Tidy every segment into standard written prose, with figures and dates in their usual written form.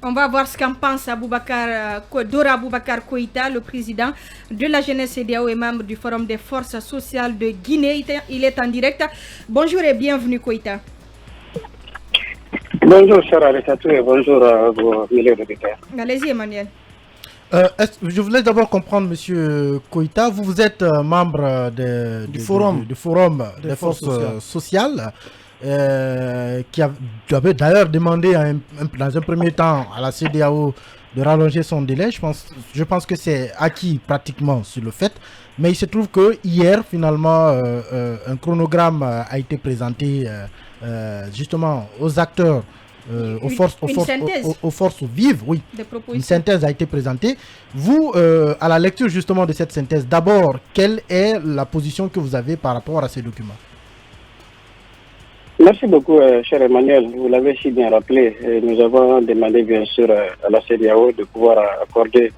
On va voir ce qu'en pense Dora Boubacar Koïta, le président de la jeunesse CEDEAO et membre du Forum des forces sociales de Guinée. Il est en direct. Bonjour et bienvenue Koïta. Bonjour cher Alessatou et bonjour à vos milliers d'auditeurs. Allez-y Emmanuel. Je voulais d'abord comprendre, Monsieur Koïta, vous êtes membre du forum des forces sociales, qui avait d'ailleurs demandé dans un premier temps à la CEDEAO de rallonger son délai. Je pense que c'est acquis pratiquement sur le fait, mais il se trouve que hier, finalement, un chronogramme a été présenté justement aux acteurs. Aux forces vives, oui. Une synthèse a été présentée. Vous, à la lecture justement de cette synthèse, d'abord, quelle est la position que vous avez par rapport à ces documents? Merci beaucoup, cher Emmanuel. Vous l'avez si bien rappelé. Nous avons demandé, bien sûr, à la CEDEAO de pouvoir accorder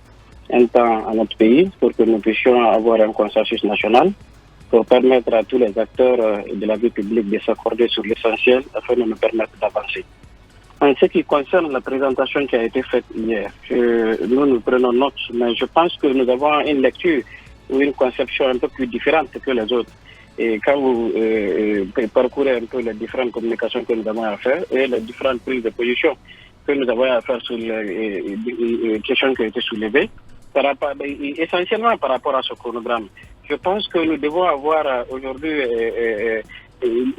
un temps à notre pays pour que nous puissions avoir un consensus national pour permettre à tous les acteurs de la vie publique de s'accorder sur l'essentiel afin de nous permettre d'avancer. En ce qui concerne la présentation qui a été faite hier, nous prenons note, mais je pense que nous avons une lecture ou une conception un peu plus différente que les autres. Et quand vous parcourez un peu les différentes communications que nous avons à faire et les différentes prises de position que nous avons à faire sur les questions qui ont été soulevées, essentiellement par rapport à ce chronogramme, je pense que nous devons avoir aujourd'hui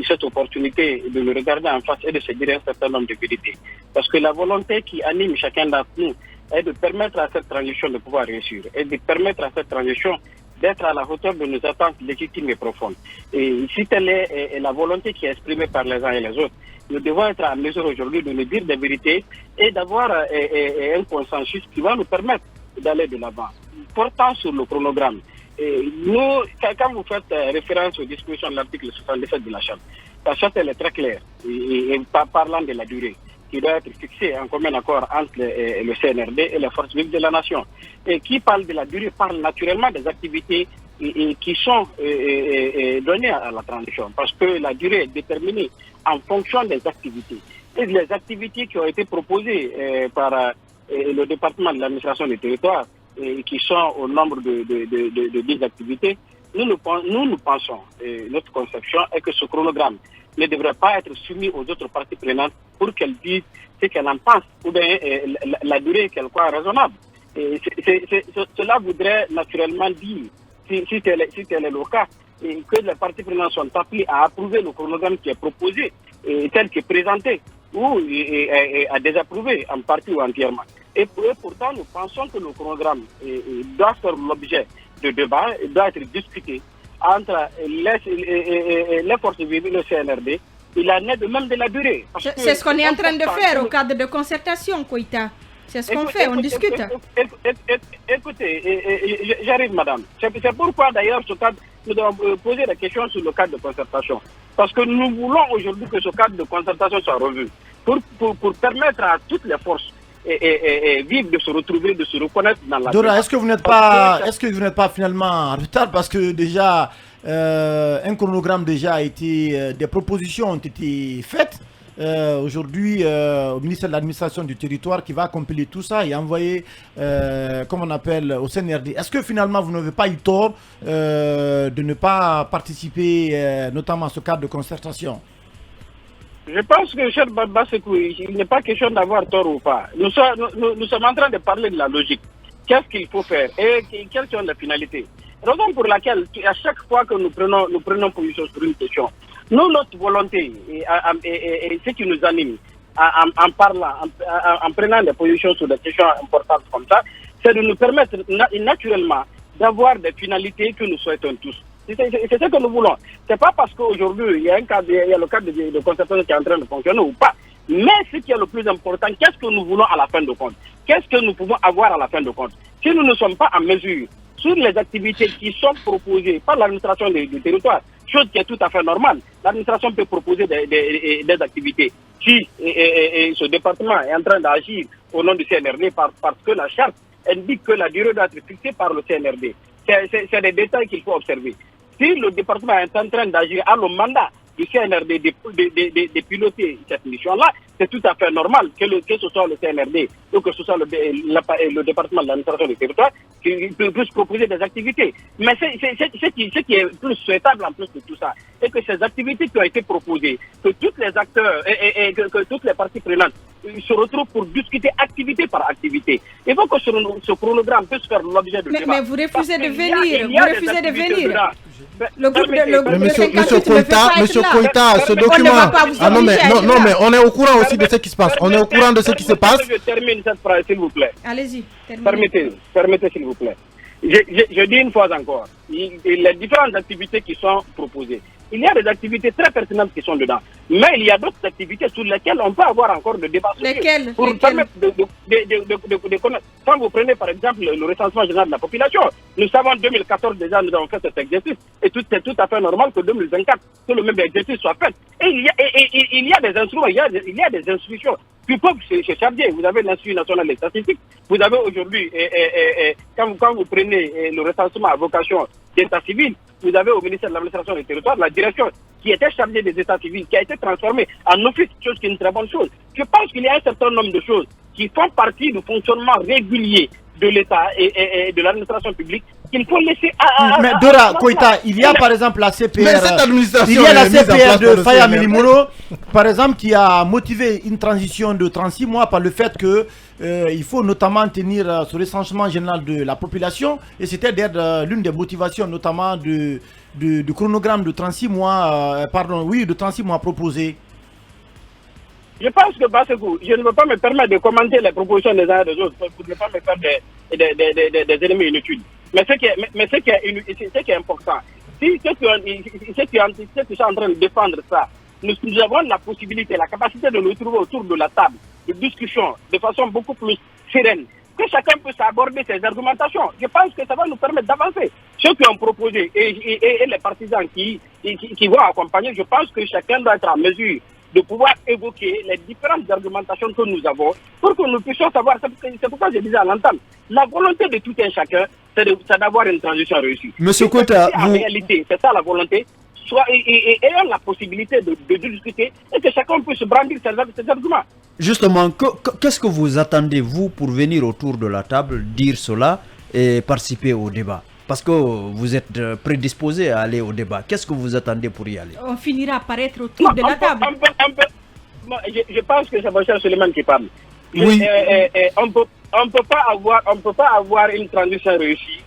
cette opportunité de le regarder en face et de se dire un certain nombre de vérités. Parce que la volonté qui anime chacun d'entre nous est de permettre à cette transition de pouvoir réussir et de permettre à cette transition d'être à la hauteur de nos attentes légitimes et profondes. Et si telle est la volonté qui est exprimée par les uns et les autres, nous devons être en mesure aujourd'hui de nous dire des vérités et d'avoir un consensus qui va nous permettre d'aller de l'avant. Portant sur le chronogramme, nous, quand vous faites référence aux dispositions de l'article 77 de la Charte, la Charte elle est très claire, et parlant de la durée, qui doit être fixée en commun accord entre le CNRD et les forces vives de la nation. Et qui parle de la durée parle naturellement des activités qui sont données à la transition, parce que la durée est déterminée en fonction des activités. Et les activités qui ont été proposées par le département de l'administration du territoire, qui sont au nombre de 10 activités, nous pensons, notre conception est que ce chronogramme ne devrait pas être soumis aux autres parties prenantes pour qu'elles disent ce qu'elles en pensent, ou bien la durée qu'elles croient raisonnable. Cela voudrait naturellement dire, si tel est le cas, que les parties prenantes sont appelées à approuver le chronogramme qui est proposé, tel que présenté, ou à désapprouver en partie ou entièrement. Et pourtant, nous pensons que le chronogramme doit faire l'objet de débat, doit être discuté entre les forces vives et le CNRD. Il en est de même de la durée. C'est ce qu'on est en train de faire au cadre de concertation, Koïta. C'est ce qu'on fait, on discute. Écoutez, j'arrive, madame. C'est pourquoi, d'ailleurs, nous devons poser des questions sur le cadre de concertation. Parce que nous voulons aujourd'hui que ce cadre de concertation soit revu pour permettre à toutes les forces vives de se retrouver, de se reconnaître dans la... Dora, est-ce que vous n'êtes pas finalement en retard parce que déjà un chronogramme déjà a été, des propositions ont été faites aujourd'hui au ministère de l'administration du territoire qui va compiler tout ça et envoyer, comme on appelle, au CNRD. Est-ce que finalement vous n'avez pas eu tort de ne pas participer notamment à ce cadre de concertation? Je pense que, cher Basekou, il n'est pas question d'avoir tort ou pas. Nous sommes en train de parler de la logique. Qu'est-ce qu'il faut faire et quelles sont les finalités? Raison pour laquelle, à chaque fois que nous prenons position sur une question, nous, notre volonté et ce qui nous anime en parlant, en prenant des positions sur des questions importantes comme ça, c'est de nous permettre naturellement d'avoir des finalités que nous souhaitons tous. C'est ce que nous voulons. C'est pas parce qu'aujourd'hui il y a le cadre de concertation qui est en train de fonctionner ou pas. Mais ce qui est le plus important, qu'est-ce que nous voulons à la fin de compte? Qu'est-ce que nous pouvons avoir à la fin de compte? Si nous ne sommes pas en mesure sur les activités qui sont proposées par l'administration du territoire, chose qui est tout à fait normale, l'administration peut proposer des activités. Si ce département est en train d'agir au nom du CNRD parce que la charte indique que la durée doit être fixée par le CNRD. C'est des détails qu'il faut observer. Si le département est en train d'agir, a le mandat du CNRD de piloter cette mission-là, c'est tout à fait normal que ce soit le CNRD ou que ce soit le département de l'administration du territoire qui puisse proposer des activités. Mais ce qui est plus souhaitable en plus de tout ça, c'est que ces activités qui ont été proposées, que tous les acteurs et que toutes les parties prenantes se retrouvent pour discuter activité par activité. Il faut que ce chronogramme puisse faire l'objet de débat. Mais vous refusez de venir. Vous refusez de venir. Le groupe de Monsieur Koïta, ce document. Ah non mais on est au courant aussi de ce qui se passe. On est au courant de ce qui se passe. Je termine cette phrase, s'il vous plaît. Allez-y. Permettez, s'il vous plaît. Je dis une fois encore, les différentes activités qui sont proposées, il y a des activités très pertinentes qui sont dedans. Mais il y a d'autres activités sur lesquelles on peut avoir encore de débats. Lesquelles? Pour permettre de connaître. Quand vous prenez par exemple le recensement général de la population, nous savons en 2014 déjà nous avons fait cet exercice. Et c'est tout à fait normal que 2024, que le même exercice soit fait. Et il y a des instruments, il y a des institutions qui peuvent se charger. Vous avez l'Institut national des statistiques. Vous avez aujourd'hui, quand vous prenez le recensement à vocation d'état civil, vous avez au ministère de l'administration du territoire la direction qui était chargée des états civils, qui a été transformée en office, chose qui est une très bonne chose. Je pense qu'il y a un certain nombre de choses qui font partie du fonctionnement régulier de l'État et de l'administration publique qu'il faut laisser Mais Dora Koïta, il y a par exemple la CPR. Mais cette administration, il y a la CPR de Faya Milimoro, par exemple, qui a motivé une transition de 36 mois par le fait que il faut notamment tenir ce recensement général de la population. Et c'était l'une des motivations notamment du chronogramme de 36 mois, de 36 mois proposé. Je pense que je ne veux pas me permettre de commenter les propositions des uns et des autres pour ne pas me faire des éléments inutiles. Mais ce qui est important, si ceux qui sont en train de défendre ça, nous avons la possibilité, la capacité de nous trouver autour de la table de discussion de façon beaucoup plus sereine, que chacun puisse aborder ses argumentations. Je pense que ça va nous permettre d'avancer. Ceux qui ont proposé et les partisans qui vont accompagner, je pense que chacun doit être en mesure de pouvoir évoquer les différentes argumentations que nous avons pour que nous puissions savoir. C'est pourquoi je disais à l'entame, la volonté de tout un chacun, c'est d'avoir une transition réussie. Monsieur Koïta, en réalité, c'est ça la volonté. Ayons la possibilité de discuter et que chacun puisse brandir ses arguments. Justement, qu'est-ce que vous attendez, vous, pour venir autour de la table, dire cela et participer au débat? Parce que vous êtes prédisposé à aller au débat. Qu'est-ce que vous attendez pour y aller? On finira par être autour de la table. Je pense que c'est M. Suleiman qui parle. Oui. On peut pas avoir une transition réussie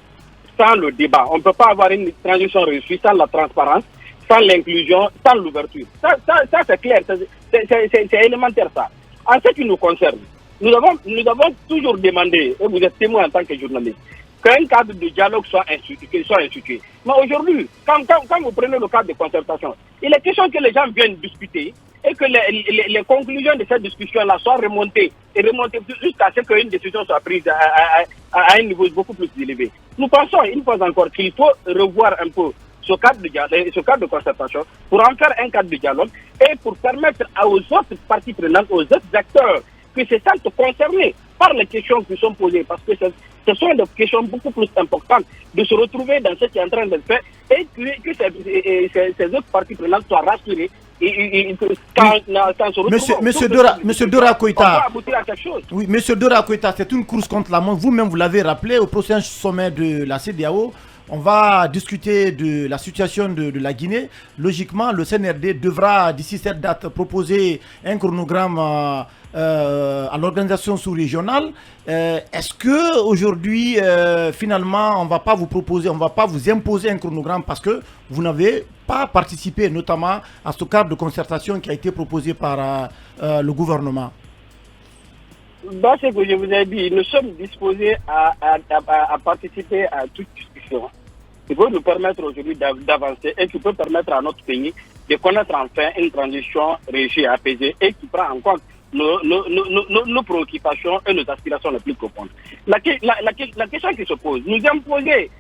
sans le débat. On ne peut pas avoir une transition réussie sans la transparence, sans l'inclusion, sans l'ouverture. Ça c'est clair, c'est élémentaire ça. En ce qui nous concerne, nous avons toujours demandé, et vous êtes témoin en tant que journaliste, qu'un cadre de dialogue soit institué. Mais aujourd'hui, quand vous prenez le cadre de concertation, il est question que les gens viennent discuter et que les conclusions de cette discussion-là soient remontées jusqu'à ce qu'une décision soit prise à un niveau beaucoup plus élevé. Nous pensons une fois encore qu'il faut revoir un peu ce cadre de concertation pour en faire un cadre de dialogue et pour permettre aux autres parties prenantes, aux autres acteurs qui se sentent concernés par les questions qui sont posées, parce que ce sont des questions beaucoup plus importantes de se retrouver dans ce qui est en train de se faire et que ces autres parties prenantes soient rassurées Monsieur Dora Koïta, on va aboutir à quelque chose. Oui, Monsieur Dora Koïta, c'est une course contre la montre. Vous-même, vous l'avez rappelé au prochain sommet de la CEDEAO. On va discuter de la situation de la Guinée. Logiquement, le CNRD devra, d'ici cette date, proposer un chronogramme à l'organisation sous-régionale. Est-ce que aujourd'hui, finalement, on ne va pas vous proposer, on ne va pas vous imposer un chronogramme parce que vous n'avez pas participé, notamment à ce cadre de concertation qui a été proposé par le gouvernement? Dans ce que je vous ai dit, nous sommes disposés à participer à toute discussion qui peut nous permettre aujourd'hui d'avancer et qui peut permettre à notre pays de connaître enfin une transition réussie, apaisée et qui prend en compte nos préoccupations et nos aspirations les plus profondes. La question qui se pose, nous imposer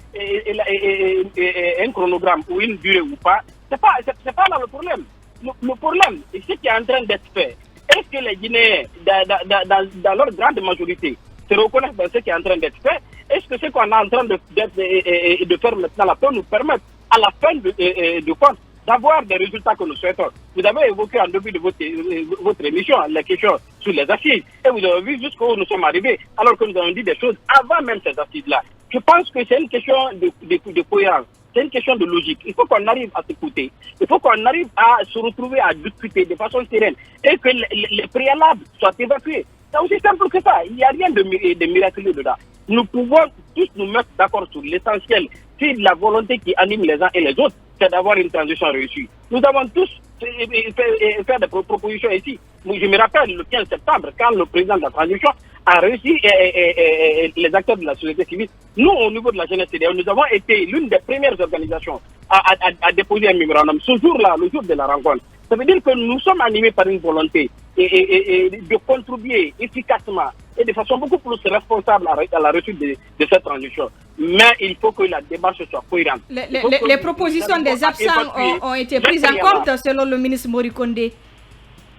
un chronogramme ou une durée ou pas, c'est pas là le problème. Le problème, c'est ce qui est en train d'être fait. Est-ce que les Guinéens, dans leur grande majorité, se reconnaissent dans ce qui est en train d'être fait? Est-ce que ce qu'on est en train de faire maintenant peut nous permettre, à la fin de compte, d'avoir des résultats que nous souhaitons. Vous avez évoqué en début de votre émission la question sur les assises. Et vous avez vu jusqu'où nous sommes arrivés, alors que nous avons dit des choses avant même ces assises-là. Je pense que c'est une question de cohérence. C'est une question de logique. Il faut qu'on arrive à s'écouter. Il faut qu'on arrive à se retrouver, à discuter de façon sereine. Et que les préalables soient évacués. C'est aussi simple que ça. Il n'y a rien de miraculeux dedans. Nous pouvons tous nous mettre d'accord sur l'essentiel. C'est la volonté qui anime les uns et les autres, c'est d'avoir une transition réussie. Nous avons tous fait des propositions ici. Je me rappelle le 15 septembre, quand le président de la transition a réussi et les acteurs de la société civile. Nous, au niveau de la jeunesse CEDEAO, nous avons été l'une des premières organisations à déposer un mémorandum. Ce jour-là, le jour de la rencontre, ça veut dire que nous sommes animés par une volonté et de contribuer efficacement et de façon beaucoup plus responsable à la réussite de cette transition. Mais il faut que la démarche soit cohérente. Les propositions des absents ont été prises en compte selon le ministre Mori Kondé.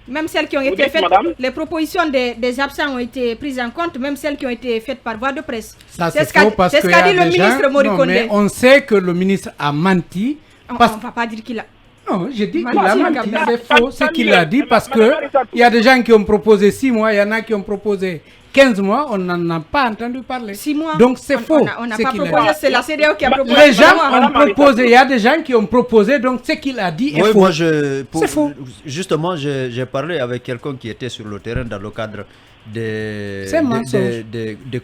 Même celles qui ont été faites, les propositions des absents ont été prises en compte, même celles qui ont été faites par voie de presse. C'est ce qu'a dit le ministre Mori Kondé. Mais on sait que le ministre a menti. On ne va pas dire qu'il a... Non, j'ai dit qu'il a menti, c'est faux ce qu'il a dit parce que il y a des gens qui ont proposé 6 mois, il y en a qui ont proposé 15 mois, on n'en a pas entendu parler. 6 mois. Donc c'est faux. On n'a pas proposé, c'est la CEDEAO qui a proposé. Les gens ont proposé, il y a des gens qui ont proposé, donc ce qu'il a dit est faux. Moi, c'est faux. Justement, j'ai parlé avec quelqu'un qui était sur le terrain dans le cadre des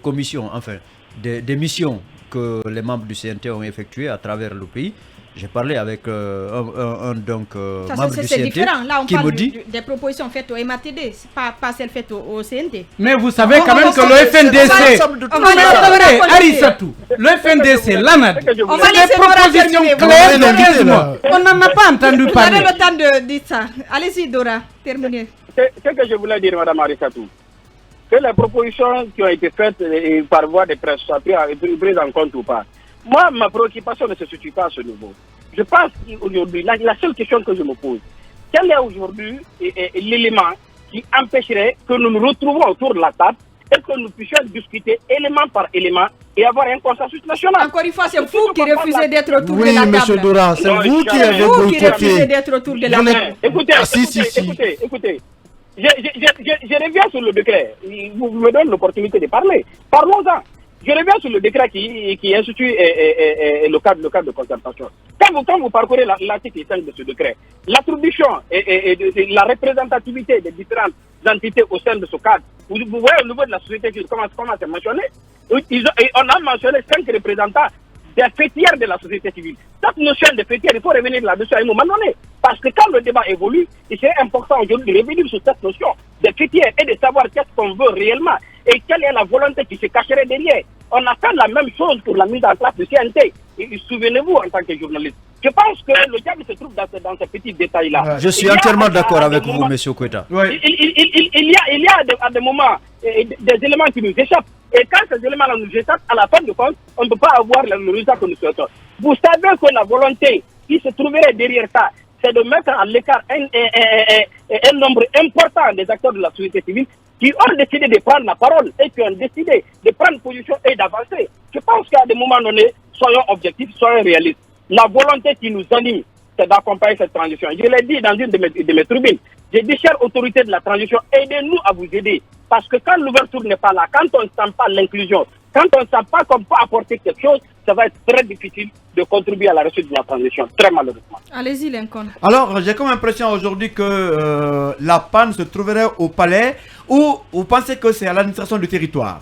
commissions, enfin, des missions que les membres du CNT ont effectuées à travers le pays. J'ai parlé avec un membre du CNT là, on qui parle me dit... des propositions faites au MATD, pas celles faites au CNT. Mais vous savez quand même que le FNDC... Le FNDC, l'ANAD, on va des propositions claires de 15 mois. On n'en a pas entendu parler. Vous avez le temps de dire ça. Allez-y, Dora, terminez. Ce que je voulais dire, Mme Arissatou, que les propositions qui ont été faites par voie de presse soient prises en compte ou pas. Moi, ma préoccupation ne se situe pas à ce niveau. Je pense qu'aujourd'hui, la seule question que je me pose, quel est aujourd'hui l'élément qui empêcherait que nous nous retrouvions autour de la table et que nous puissions discuter élément par élément et avoir un consensus national. Encore une fois, c'est vous qui refusez d'être autour de la table. Oui, M. Dora, c'est vous qui avez refusé d'être autour de la table. Écoutez, je reviens sur le décret. Vous me donnez l'opportunité de parler. Parlons-en. Je reviens sur le décret qui institue le cadre de concertation. Quand vous parcourez l'article 5 de ce décret, l'attribution et la représentativité des différentes entités au sein de ce cadre, vous voyez au niveau de la société civile comment c'est mentionné. On a mentionné 5 représentants des fêtières de la société civile. Cette notion de fêtière, il faut revenir là-dessus à un moment donné. Parce que quand le débat évolue, c'est important aujourd'hui de revenir sur cette notion de fêtière et de savoir qu'est-ce qu'on veut réellement et quelle est la volonté qui se cacherait derrière. On a fait la même chose pour la mise en place du CNT. Et souvenez-vous en tant que journaliste. Je pense que le diable se trouve dans ces petits détails-là. Je suis entièrement d'accord avec vous, M. Koita. Il y a à des moments des éléments qui nous échappent. Et quand ces éléments-là nous échappent, à la fin de compte, on ne peut pas avoir le résultat que nous souhaitons. Vous savez que la volonté qui se trouverait derrière ça, c'est de mettre à l'écart un nombre important des acteurs de la société civile qui ont décidé de prendre la parole et qui ont décidé de prendre position et d'avancer. Je pense qu'à des moments donnés, soyons objectifs, soyons réalistes. La volonté qui nous anime, c'est d'accompagner cette transition. Je l'ai dit dans une de mes tribunes. J'ai dit, chères autorités de la transition, aidez-nous à vous aider. Parce que quand l'ouverture n'est pas là, quand on ne sent pas l'inclusion, quand on ne sent pas qu'on peut apporter quelque chose, ça va être très difficile de contribuer à la réussite de la transition, très malheureusement. Allez-y, Lincoln. Alors, j'ai comme impression aujourd'hui que la panne se trouverait au palais, ou vous pensez que c'est à l'administration du territoire?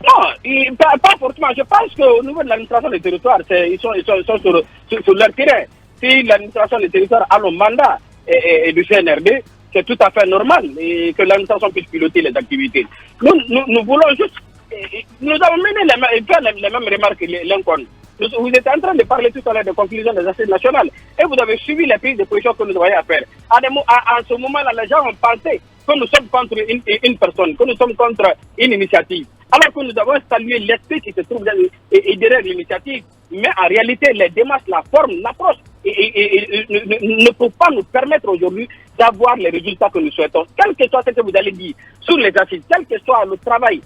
Non, pas forcément. Je pense qu'au niveau de l'administration du territoire, ils sont sur leur terrain. Si l'administration du territoire a le mandat et du CNRD, c'est tout à fait normal et que l'administration puisse piloter les activités. Nous voulons juste... Nous avons mené les mêmes remarques que Lincoln. Vous êtes en train de parler tout à l'heure des conclusions des assises nationales et vous avez suivi les prises de position que nous avons à faire. À ce moment-là, les gens ont pensé que nous sommes contre une personne, que nous sommes contre une initiative. Alors que nous avons salué l'esprit qui se trouve derrière l'initiative. Mais en réalité, les démarches, la forme, l'approche ne peuvent pas nous permettre aujourd'hui d'avoir les résultats que nous souhaitons. Quel que soit ce que vous allez dire sur les assises, quel que soit le travail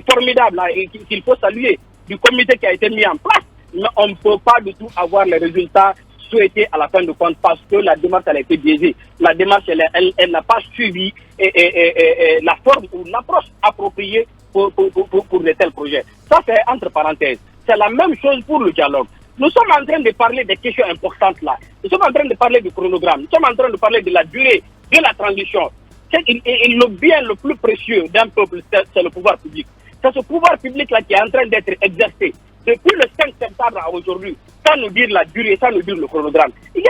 formidable qu'il faut saluer du comité qui a été mis en place, mais on ne peut pas du tout avoir les résultats souhaité à la fin de compte parce que la démarche elle a été biaisée. La démarche elle n'a pas suivi la forme ou l'approche appropriée pour de tels projets. Ça c'est entre parenthèses. C'est la même chose pour le dialogue. Nous sommes en train de parler des questions importantes là. Nous sommes en train de parler du chronogramme. Nous sommes en train de parler de la durée de la transition. Le bien le plus précieux d'un peuple, c'est le pouvoir public. C'est ce pouvoir public-là qui est en train d'être exercé depuis le 5 septembre à aujourd'hui, sans nous dire la durée, sans nous dire le chronogramme. Il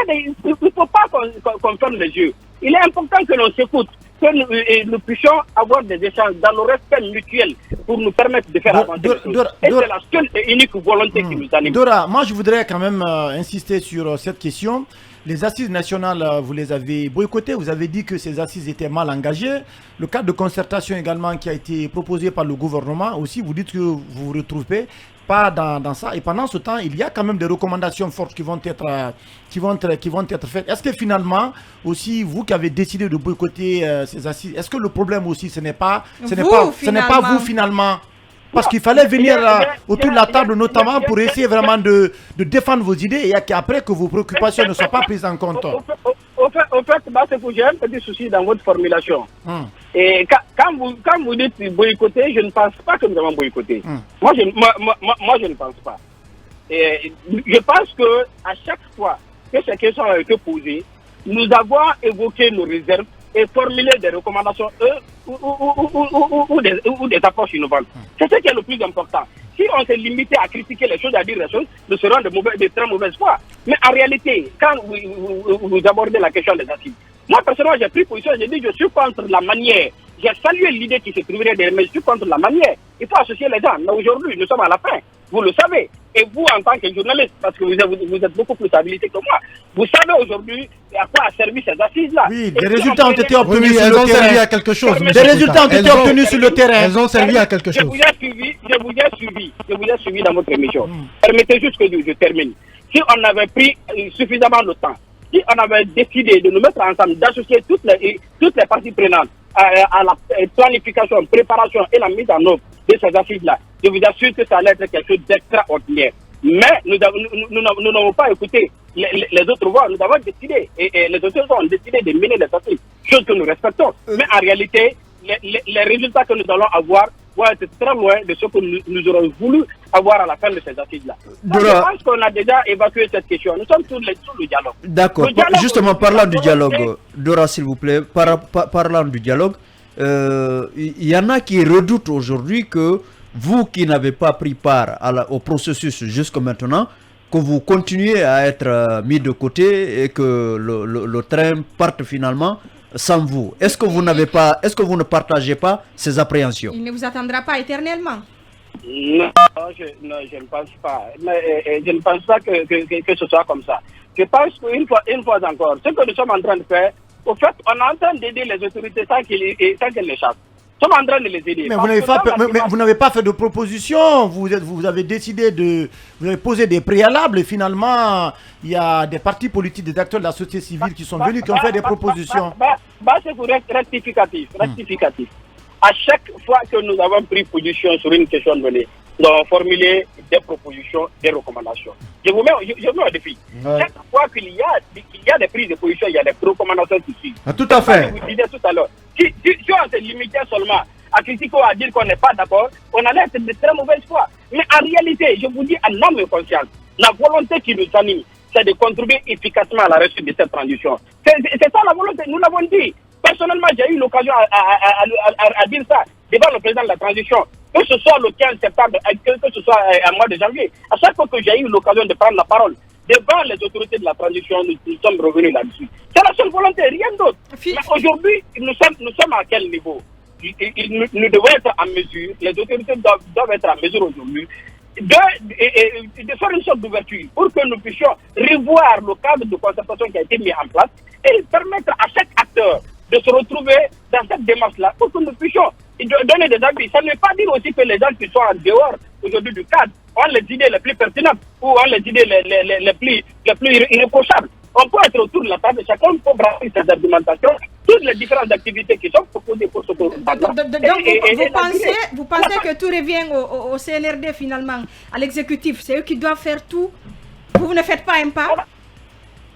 ne faut pas qu'on ferme les yeux. Il est important que l'on s'écoute, que nous puissions avoir des échanges dans le respect mutuel pour nous permettre de faire avancer les choses. Et c'est la seule et unique volonté qui nous anime. Dora, moi je voudrais quand même insister sur cette question. Les assises nationales, vous les avez boycottées, vous avez dit que ces assises étaient mal engagées. Le cadre de concertation également qui a été proposé par le gouvernement aussi, vous dites que vous ne vous retrouvez pas dans ça. Et pendant ce temps, il y a quand même des recommandations fortes qui vont être faites. Est-ce que finalement, aussi, vous qui avez décidé de boycotter ces assises, est-ce que le problème aussi, ce n'est pas vous finalement? Parce qu'il fallait venir autour de la table, notamment pour essayer vraiment de défendre vos idées et qu'après que vos préoccupations ne soient pas prises en compte. Au fait, j'ai un petit souci dans votre formulation. Et quand vous dites boycotter, je ne pense pas que nous avons boycotté. Moi, je ne pense pas. Et je pense qu'à chaque fois que ces questions ont été posées, nous avons évoqué nos réserves et formulé des recommandations ou des approches innovantes. C'est ce qui est le plus important. Si on s'est limité à critiquer les choses, à dire les choses, nous serons de très mauvaise foi. Mais en réalité, quand vous abordez la question des assises, moi personnellement j'ai pris position, j'ai dit je suis contre la manière. J'ai salué l'idée qui se trouverait derrière, mais je suis contre la manière. Il faut associer les gens. Mais aujourd'hui, nous sommes à la fin. Vous le savez. Et vous, en tant que journaliste, parce que vous êtes beaucoup plus habilité que moi, vous savez aujourd'hui à quoi a servi ces assises-là. Oui, des résultats ont été obtenus sur le terrain. Elles ont servi à quelque chose. Des résultats ont été obtenus sur le terrain. Elles ont servi à quelque chose. Je vous ai suivi dans votre émission. Permettez juste que je termine. Si on avait pris suffisamment de temps, si on avait décidé de nous mettre ensemble, d'associer toutes les parties prenantes à la planification, préparation et la mise en œuvre de ces assises-là, je vous assure que ça allait être quelque chose d'extraordinaire. Mais nous n'avons pas écouté les autres voix, nous avons décidé, et les autres ont décidé de mener les assises, chose que nous respectons. Mais en réalité, les résultats que nous allons avoir vont être très loin de ce que nous aurons voulu avoir à la fin de ces assises-là. Je pense qu'on a déjà évacué cette question. Nous sommes sur le dialogue. D'accord. Justement, parlant du dialogue, Dora, s'il vous plaît, parlant du dialogue, il y en a qui redoutent aujourd'hui que vous qui n'avez pas pris part au processus jusqu'à maintenant, que vous continuez à être mis de côté et que le train parte finalement sans vous. Est-ce que vous ne partagez pas ces appréhensions? Il ne vous attendra pas éternellement. Non, je ne pense pas. Mais, je ne pense pas que ce soit comme ça. Je pense qu'une fois encore, ce que nous sommes en train de faire, au fait, on est en train d'aider les autorités sans qu'elles les chassent. Nous sommes en train de les aider. Mais vous n'avez pas fait de proposition. Vous avez décidé vous avez posé des préalables et finalement, il y a des partis politiques, des acteurs de la société civile qui sont venus, qui ont fait des propositions. C'est pour être rectificatif. À chaque fois que nous avons pris position sur une question donnée, nous avons formulé des propositions, des recommandations. Je vous mets au défi. Ouais. Chaque fois qu'il y a des prises de position, il y a des recommandations qui suivent. Tout à fait. Je vous disais tout à l'heure. Si on se limitait seulement à critiquer ou à dire qu'on n'est pas d'accord, on allait être de très mauvaise foi. Mais en réalité, je vous dis en âme et conscience, la volonté qui nous anime, c'est de contribuer efficacement à la réussite de cette transition. C'est ça la volonté, nous l'avons dit. Personnellement, j'ai eu l'occasion à dire ça devant le président de la transition, que ce soit le 15 septembre, que ce soit en mois de janvier. À chaque fois que j'ai eu l'occasion de prendre la parole devant les autorités de la transition, nous sommes revenus là-dessus. C'est la seule volonté, rien d'autre. Mais aujourd'hui, nous sommes à quel niveau? Nous devons être en mesure, les autorités doivent être en mesure aujourd'hui de faire une sorte d'ouverture pour que nous puissions revoir le cadre de concertation qui a été mis en place et permettre à chaque acteur de se retrouver dans cette démarche-là pour que nous puissions donner des avis. Ça ne veut pas dire aussi que les gens qui sont en dehors aujourd'hui du cadre ont les idées les plus pertinentes ou ont les idées les plus irréprochables. On peut être autour de la table, chacun peut brasser ses argumentations, toutes les différentes activités qui sont proposées pour ce Donc, vous pensez que tout revient au CNRD finalement, à l'exécutif, c'est eux qui doivent faire tout. Vous ne faites pas un pas?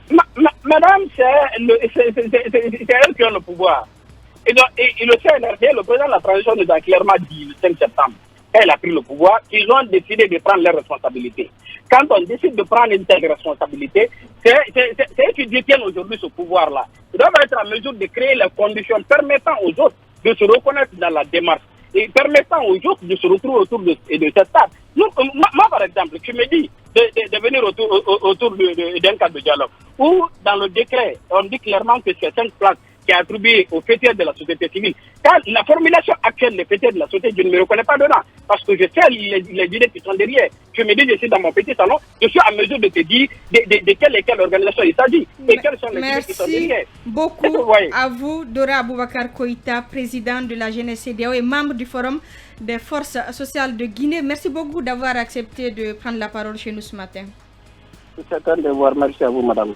Madame, c'est eux qui ont le pouvoir. Et le CNRD, le président de la transition nous a clairement dit le 5 septembre, elle a pris le pouvoir, ils ont décidé de prendre leurs responsabilités. Quand on décide de prendre une telle responsabilité, c'est eux qui détiennent aujourd'hui ce pouvoir-là. Ils doivent être en mesure de créer les conditions permettant aux autres de se reconnaître dans la démarche et permettant aux autres de se retrouver autour de cette table. Moi, par exemple, tu me dis de venir autour d'un cadre de dialogue, où dans le décret, on dit clairement que c'est 5 places qui est attribué aux fêtiers de la société civile. Car la formulation actuelle des fêtiers de la société, je ne me reconnais pas dedans, parce que je sais les idées qui sont derrière. Je me dis, je suis dans mon petit salon, je suis en mesure de te dire de quelle organisation il s'agit et quelles sont les idées qui sont derrière. Merci beaucoup à vous, Dora Aboubakar Koïta, président de la jeunesse CEDEAO et membre du Forum des forces sociales de Guinée. Merci beaucoup d'avoir accepté de prendre la parole chez nous ce matin. C'est un devoir. Merci à vous, madame.